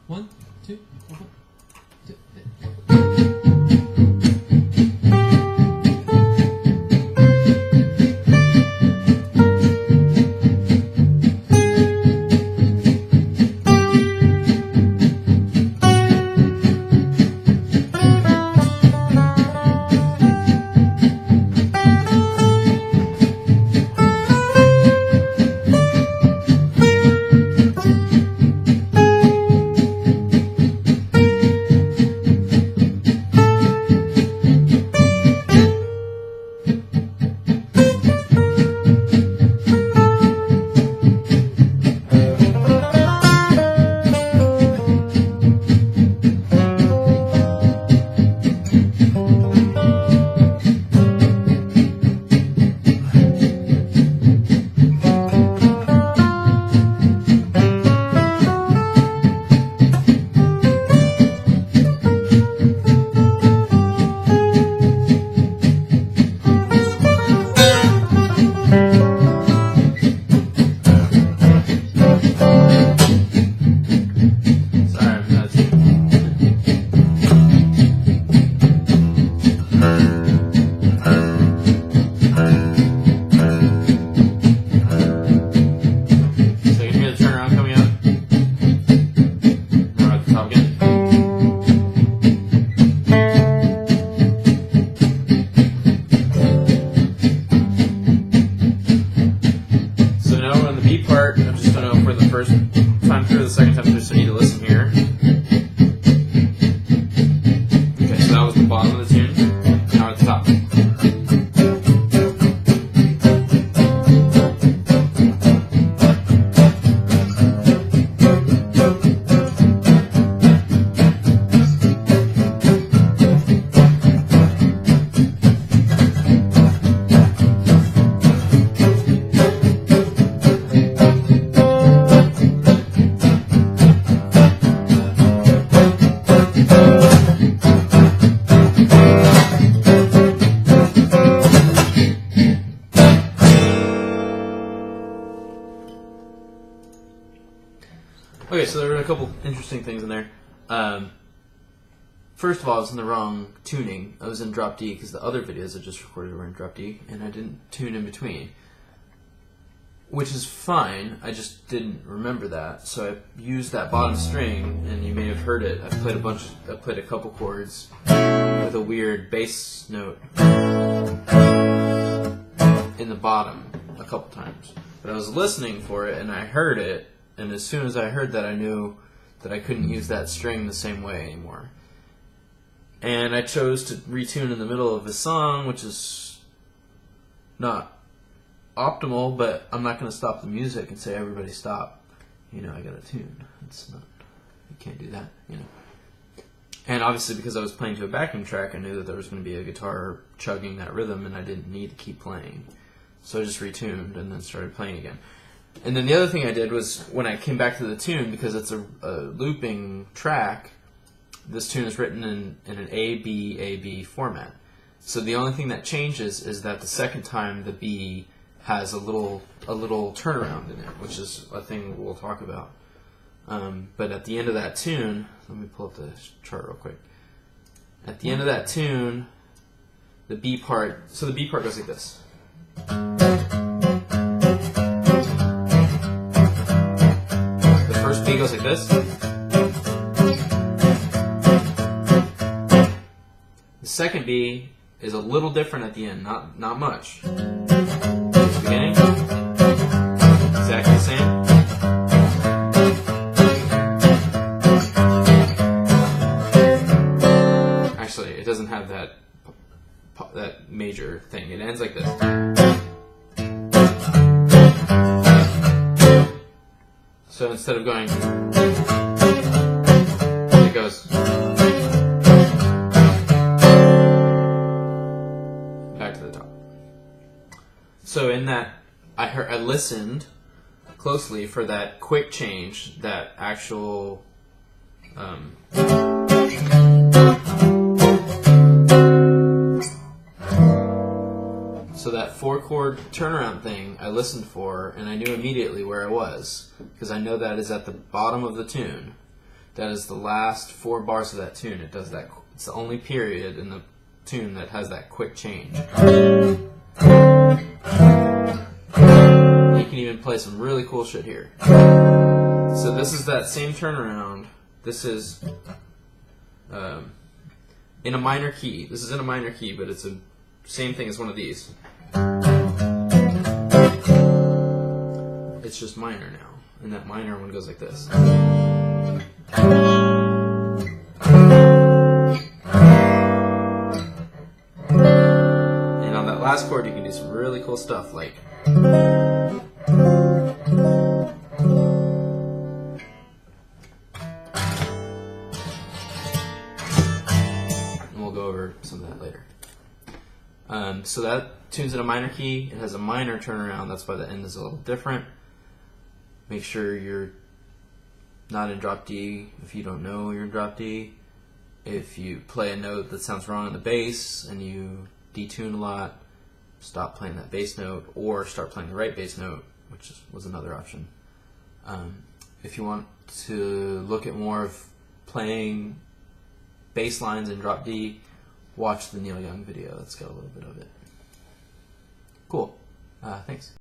1, 2, 1, 2. Okay, so there were a couple interesting things in there. First of all, I was in the wrong tuning. I was in drop D because the other videos I just recorded were in drop D, and I didn't tune in between. Which is fine, I just didn't remember that. So I used that bottom string, and you may have heard it. I played a couple chords with a weird bass note in the bottom a couple times. But I was listening for it, and I heard it, and as soon as I heard that, I knew that I couldn't use that string the same way anymore. And I chose to retune in the middle of the song, which is not optimal, but I'm not going to stop the music and say, everybody stop. You know, I got to tune. It's not, you can't do that, you know. And obviously, because I was playing to a backing track, I knew that there was going to be a guitar chugging that rhythm, and I didn't need to keep playing. So I just retuned and then started playing again. And then the other thing I did was, when I came back to the tune, because it's a looping track, this tune is written in an A-B format. So the only thing that changes is that the second time the B has a little turnaround in it, which is a thing we'll talk about. But at the end of that tune, let me pull up the chart real quick. At the end of that tune, the B part, so the B part goes like this. The first B goes like this. The second B is a little different at the end, not much. The beginning, exactly the same. Actually, it doesn't have that major thing. It ends like this. So instead of going, it goes back to the top. So in that, I listened closely for that quick change, that actual so that 4-chord turnaround thing I listened for, and I knew immediately where I was, because I know that is at the bottom of the tune. that is the last 4 bars of that tune. It does that. It's the only period in the tune that has that quick change. You can even play some really cool shit here. So this is that same turnaround. This is in a minor key. This is in a minor key, but it's the same thing as one of these. It's just minor now, and that minor one goes like this. And on that last chord, you can do some really cool stuff, like. Go over some of that later. So that tune's in a minor key. It has a minor turnaround. That's why the end is a little different. Make sure you're not in drop D if you don't know you're in drop D. If you play a note that sounds wrong on the bass and you detune a lot, stop playing that bass note or start playing the right bass note, which was another option. If you want to look at more of playing bass lines in drop D, watch the Neil Young video. That's got a little bit of it. Cool. Thanks.